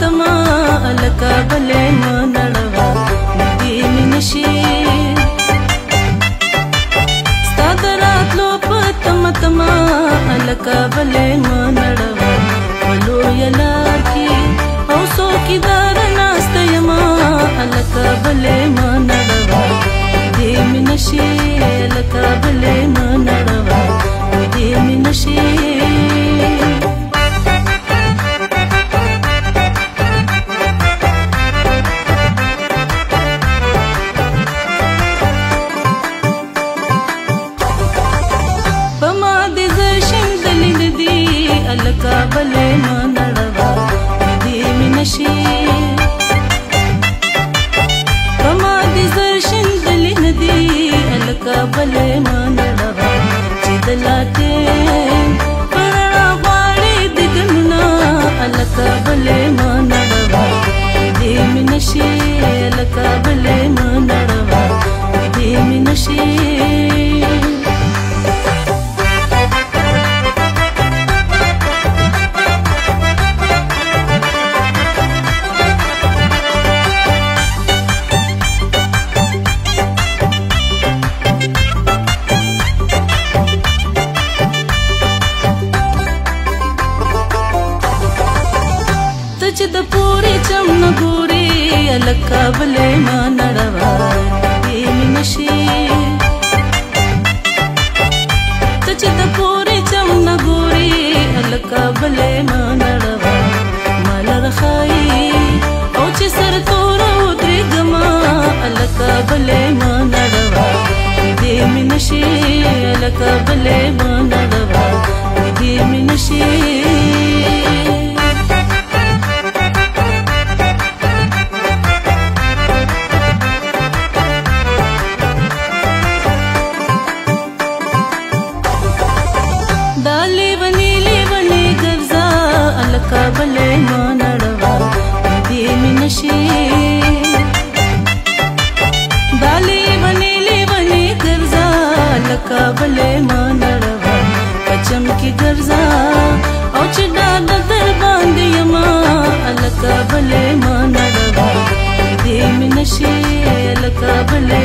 تما الکا بلې منړوا دې منشي ستادراتلو پتما تما الکا بلې منړوا ولو یلار کی او سو کی دار ناست یما الکا بلې منړوا دې منشي الکا بلې منړوا دې منشي الکا بلې منړوا دې منشي پما دې زرشن دلې ندي الکا بلې منړوا چې دلاته پرنا غواړي د ګنا الکا بلې منړوا دې منشي الکا بلې منړوا دې منشي چې د پوری چم نګوري الکا بلې منړوا دې منشي ته چې د پوری چم نګوري الکا بلې منړوا مالر خای او چې سر تور ودرې ګما الکا بلې منړوا دې منشي الکا بلې منړوا دې منشي الکا بلې منړوا دې منشي دالي ونيلي وني ګرځا الکا بلې منړوا پچم کی ګرځا او چې ډاډ در باندې یما الکا بلې منړوا دې منشي الکا بلې